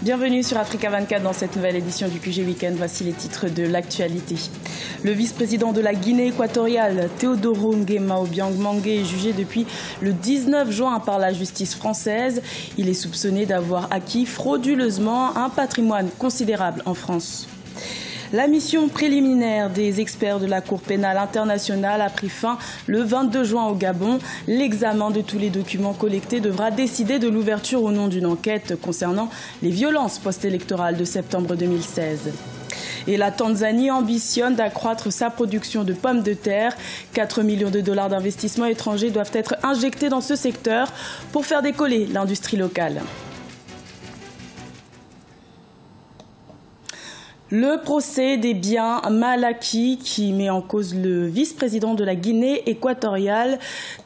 Bienvenue sur Africa 24 dans cette nouvelle édition du QG Weekend. Voici les titres de l'actualité. Le vice-président de la Guinée équatoriale, Teodoro Nguema Obiang Mangué, est jugé depuis le 19 juin par la justice française. Il est soupçonné d'avoir acquis frauduleusement un patrimoine considérable en France. La mission préliminaire des experts de la Cour pénale internationale a pris fin le 22 juin au Gabon. L'examen de tous les documents collectés devra décider de l'ouverture ou non d'une enquête concernant les violences post-électorales de septembre 2016. Et la Tanzanie ambitionne d'accroître sa production de pommes de terre. 4 millions de dollars d'investissements étrangers doivent être injectés dans ce secteur pour faire décoller l'industrie locale. Le procès des biens mal acquis qui met en cause le vice-président de la Guinée équatoriale,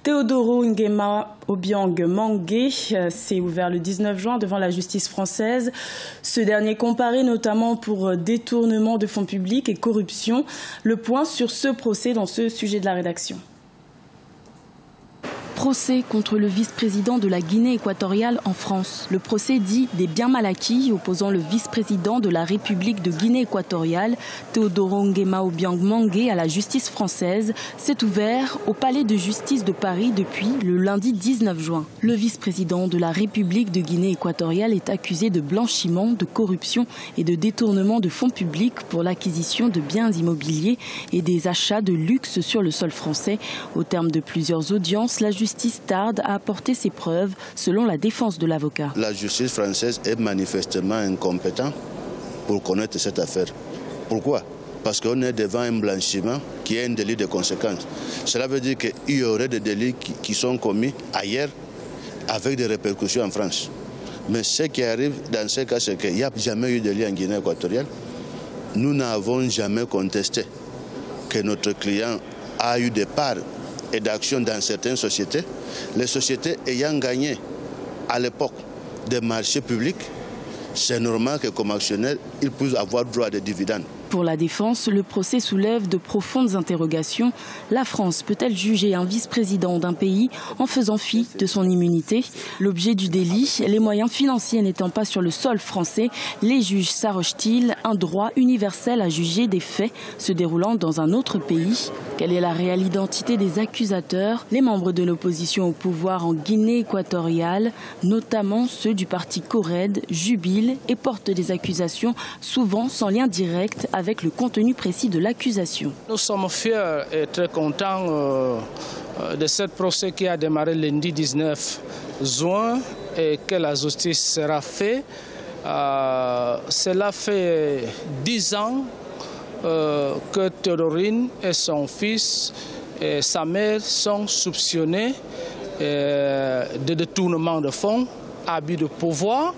Teodoro Nguema Obiang Mangué, s'est ouvert le 19 juin devant la justice française. Ce dernier comparé notamment pour détournement de fonds publics et corruption. Le point sur ce procès dans ce sujet de la rédaction. Procès contre le vice-président de la Guinée équatoriale en France. Le procès dit des biens mal acquis opposant le vice-président de la République de Guinée équatoriale, Teodoro Nguema Obiang Mangué, à la justice française, s'est ouvert au palais de justice de Paris depuis le lundi 19 juin. Le vice-président de la République de Guinée équatoriale est accusé de blanchiment, de corruption et de détournement de fonds publics pour l'acquisition de biens immobiliers et des achats de luxe sur le sol français. Au terme de plusieurs audiences, la justice tarde à apporter ses preuves, selon la défense de l'avocat. La justice française est manifestement incompétente pour connaître cette affaire. Pourquoi? Parce qu'on est devant un blanchiment qui est un délit de conséquence. Cela veut dire qu'il y aurait des délits qui sont commis ailleurs avec des répercussions en France. Mais ce qui arrive dans ce cas, c'est qu'il n'y a jamais eu de délit en Guinée équatoriale. Nous n'avons jamais contesté que notre client a eu des parts et d'actions dans certaines sociétés, les sociétés ayant gagné à l'époque des marchés publics, c'est normal que comme actionnaire, ils puissent avoir droit à des dividendes. Pour la défense, le procès soulève de profondes interrogations. La France peut-elle juger un vice-président d'un pays en faisant fi de son immunité? L'objet du délit, les moyens financiers n'étant pas sur le sol français, les juges s'arrogent-ils un droit universel à juger des faits se déroulant dans un autre pays? Quelle est la réelle identité des accusateurs? Les membres de l'opposition au pouvoir en Guinée équatoriale, notamment ceux du parti CORED, jubilent et portent des accusations souvent sans lien direct avec le contenu précis de l'accusation. Nous sommes fiers et très contents de ce procès qui a démarré lundi 19 juin et que la justice sera faite. Cela fait 10 ans que Théodorine et son fils et sa mère sont soupçonnés de détournement de fonds, abus de pouvoir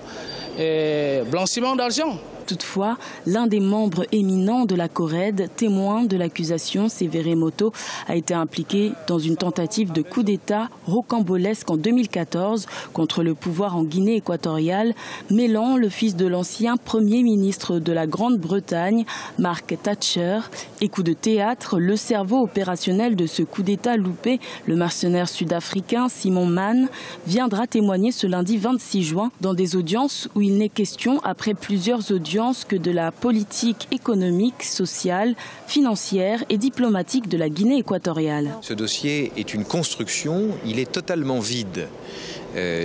et blanchiment d'argent. Toutefois, l'un des membres éminents de la CORED, témoin de l'accusation, Sévéré Moto, a été impliqué dans une tentative de coup d'État rocambolesque en 2014 contre le pouvoir en Guinée équatoriale, mêlant le fils de l'ancien Premier ministre de la Grande-Bretagne, Mark Thatcher, et coup de théâtre, le cerveau opérationnel de ce coup d'État loupé, le mercenaire sud-africain Simon Mann, viendra témoigner ce lundi 26 juin dans des audiences où il n'est question, après plusieurs audiences, que de la politique économique, sociale, financière et diplomatique de la Guinée équatoriale. Ce dossier est une construction, il est totalement vide.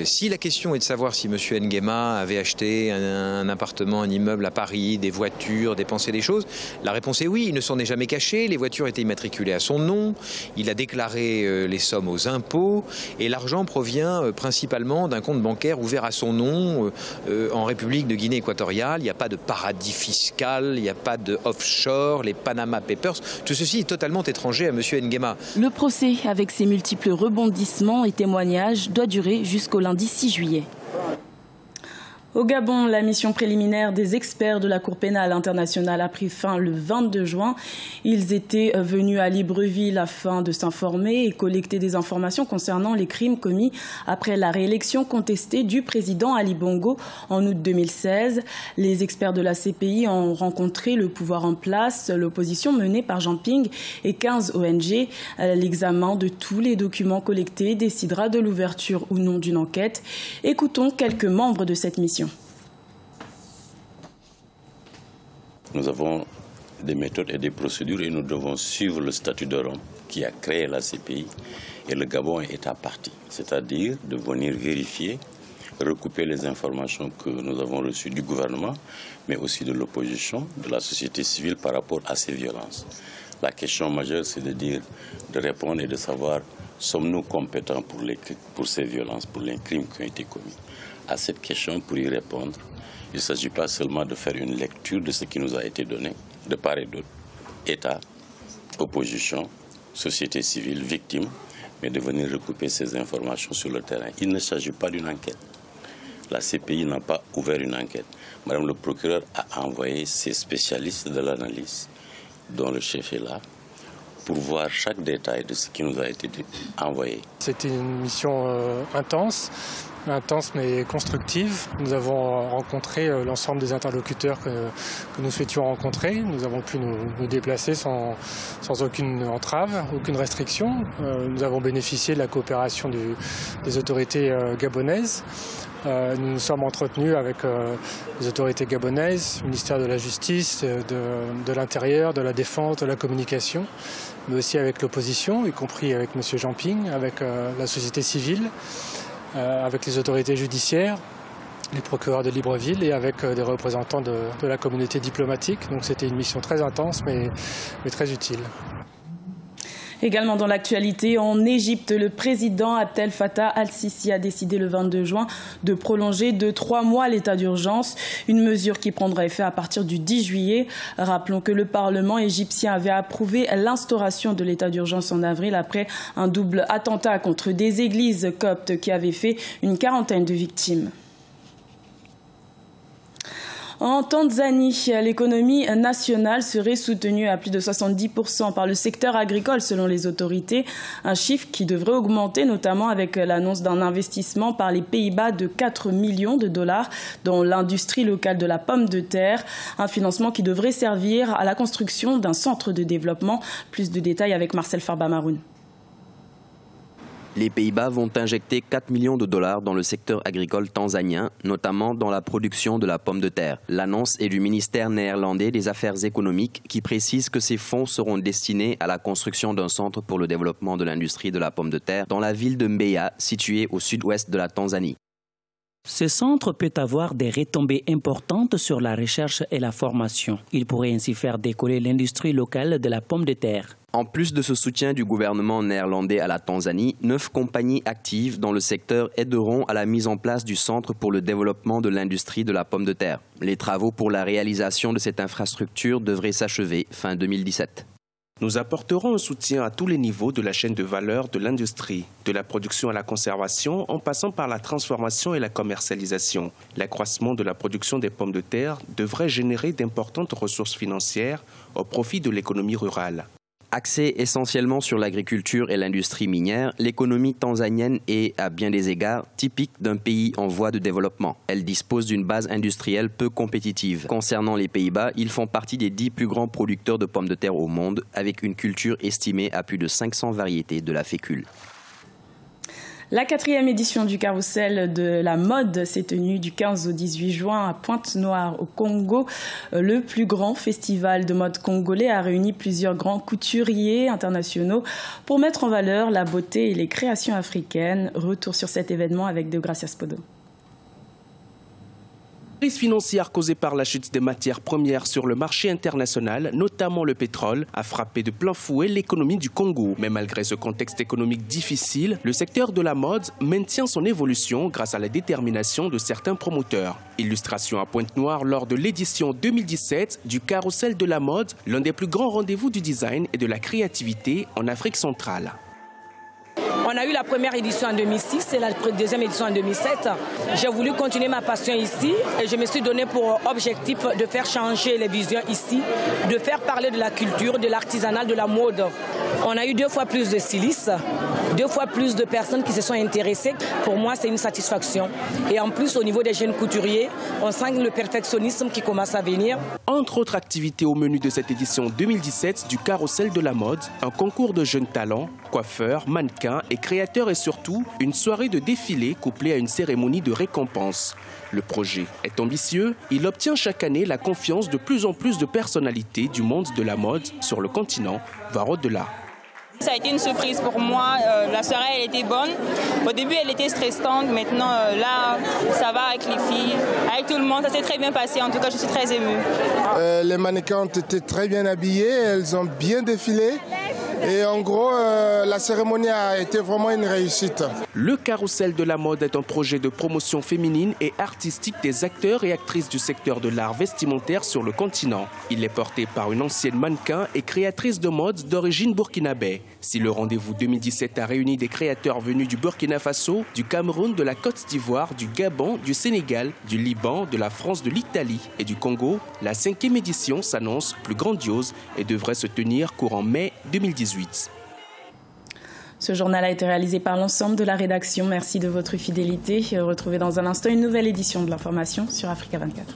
Si la question est de savoir si M. Nguema avait acheté un appartement, un immeuble à Paris, des voitures, dépensé des choses, la réponse est oui, il ne s'en est jamais caché, les voitures étaient immatriculées à son nom, il a déclaré les sommes aux impôts et l'argent provient principalement d'un compte bancaire ouvert à son nom en République de Guinée équatoriale. Il n'y a pas de paradis fiscal, il n'y a pas de offshore, les Panama Papers, tout ceci est totalement étranger à M. Nguema. Le procès, avec ses multiples rebondissements et témoignages, doit durer jusqu'au lundi 6 juillet. Au Gabon, la mission préliminaire des experts de la Cour pénale internationale a pris fin le 22 juin. Ils étaient venus à Libreville afin de s'informer et collecter des informations concernant les crimes commis après la réélection contestée du président Ali Bongo en août 2016. Les experts de la CPI ont rencontré le pouvoir en place, l'opposition menée par Jean Ping et 15 ONG. L'examen de tous les documents collectés décidera de l'ouverture ou non d'une enquête. Écoutons quelques membres de cette mission. Nous avons des méthodes et des procédures et nous devons suivre le statut de Rome qui a créé la CPI et le Gabon est à partie, c'est-à-dire de venir vérifier, recouper les informations que nous avons reçues du gouvernement, mais aussi de l'opposition, de la société civile par rapport à ces violences. La question majeure, c'est de répondre et de savoir, sommes-nous compétents pour ces violences, pour les crimes qui ont été commis? À cette question, pour y répondre, il ne s'agit pas seulement de faire une lecture de ce qui nous a été donné, de part et d'autre, État, opposition, société civile, victime, mais de venir recouper ces informations sur le terrain. Il ne s'agit pas d'une enquête. La CPI n'a pas ouvert une enquête. Madame le procureur a envoyé ses spécialistes de l'analyse, dont le chef est là, pour voir chaque détail de ce qui nous a été envoyé. C'était une mission intense mais constructive. Nous avons rencontré l'ensemble des interlocuteurs que nous souhaitions rencontrer. Nous avons pu nous déplacer sans aucune entrave, aucune restriction. Nous avons bénéficié de la coopération des autorités gabonaises. Nous nous sommes entretenus avec les autorités gabonaises, le ministère de la Justice, de l'Intérieur, de la Défense, de la Communication, mais aussi avec l'opposition, y compris avec M. Jean-Ping, avec la société civile, avec les autorités judiciaires, les procureurs de Libreville et avec des représentants de la communauté diplomatique. Donc c'était une mission très intense mais très utile. Également dans l'actualité, en Égypte, le président Abdel Fattah al-Sisi a décidé le 22 juin de prolonger de 3 mois l'état d'urgence, une mesure qui prendra effet à partir du 10 juillet. Rappelons que le Parlement égyptien avait approuvé l'instauration de l'état d'urgence en avril après un double attentat contre des églises coptes qui avaient fait une 40aine de victimes. En Tanzanie, l'économie nationale serait soutenue à plus de 70% par le secteur agricole selon les autorités, un chiffre qui devrait augmenter notamment avec l'annonce d'un investissement par les Pays-Bas de 4 millions de dollars dans l'industrie locale de la pomme de terre, un financement qui devrait servir à la construction d'un centre de développement. Plus de détails avec Marcel Farba-Maroun. Les Pays-Bas vont injecter 4 millions de dollars dans le secteur agricole tanzanien, notamment dans la production de la pomme de terre. L'annonce est du ministère néerlandais des Affaires économiques qui précise que ces fonds seront destinés à la construction d'un centre pour le développement de l'industrie de la pomme de terre dans la ville de Mbeya, située au sud-ouest de la Tanzanie. Ce centre peut avoir des retombées importantes sur la recherche et la formation. Il pourrait ainsi faire décoller l'industrie locale de la pomme de terre. En plus de ce soutien du gouvernement néerlandais à la Tanzanie, 9 compagnies actives dans le secteur aideront à la mise en place du Centre pour le développement de l'industrie de la pomme de terre. Les travaux pour la réalisation de cette infrastructure devraient s'achever fin 2017. Nous apporterons un soutien à tous les niveaux de la chaîne de valeur de l'industrie, de la production à la conservation, en passant par la transformation et la commercialisation. L'accroissement de la production des pommes de terre devrait générer d'importantes ressources financières au profit de l'économie rurale. Axée essentiellement sur l'agriculture et l'industrie minière, l'économie tanzanienne est, à bien des égards, typique d'un pays en voie de développement. Elle dispose d'une base industrielle peu compétitive. Concernant les Pays-Bas, ils font partie des 10 plus grands producteurs de pommes de terre au monde, avec une culture estimée à plus de 500 variétés de la fécule. La 4e édition du Carrousel de la mode s'est tenue du 15 au 18 juin à Pointe-Noire au Congo. Le plus grand festival de mode congolais a réuni plusieurs grands couturiers internationaux pour mettre en valeur la beauté et les créations africaines. Retour sur cet événement avec Deogracias Podo. La crise financière causée par la chute des matières premières sur le marché international, notamment le pétrole, a frappé de plein fouet l'économie du Congo. Mais malgré ce contexte économique difficile, le secteur de la mode maintient son évolution grâce à la détermination de certains promoteurs. Illustration à Pointe-Noire lors de l'édition 2017 du Carrousel de la mode, l'un des plus grands rendez-vous du design et de la créativité en Afrique centrale. On a eu la première édition en 2006 et la deuxième édition en 2007. J'ai voulu continuer ma passion ici et je me suis donné pour objectif de faire changer les visions ici, de faire parler de la culture, de l'artisanal, de la mode. On a eu 2 fois plus de stylistes, 2 fois plus de personnes qui se sont intéressées. Pour moi, c'est une satisfaction. Et en plus, au niveau des jeunes couturiers, on sent le perfectionnisme qui commence à venir. Entre autres activités au menu de cette édition 2017 du Carrousel de la mode, un concours de jeunes talents, coiffeurs, mannequins et créateurs et surtout une soirée de défilé couplée à une cérémonie de récompense. Le projet est ambitieux. Il obtient chaque année la confiance de plus en plus de personnalités du monde de la mode sur le continent, voire au-delà. Ça a été une surprise pour moi. La soirée, elle était bonne. Au début, elle était stressante. Maintenant, là, ça va avec les filles, avec tout le monde. Ça s'est très bien passé. En tout cas, je suis très émue. Les mannequins ont été très bien habillées. Elles ont bien défilé. Et en gros, la cérémonie a été vraiment une réussite. Le Carrousel de la mode est un projet de promotion féminine et artistique des acteurs et actrices du secteur de l'art vestimentaire sur le continent. Il est porté par une ancienne mannequin et créatrice de mode d'origine burkinabé. Si le rendez-vous 2017 a réuni des créateurs venus du Burkina Faso, du Cameroun, de la Côte d'Ivoire, du Gabon, du Sénégal, du Liban, de la France, de l'Italie et du Congo, la 5e édition s'annonce plus grandiose et devrait se tenir courant mai 2018. Ce journal a été réalisé par l'ensemble de la rédaction. Merci de votre fidélité. Retrouvez dans un instant une nouvelle édition de l'information sur Africa 24.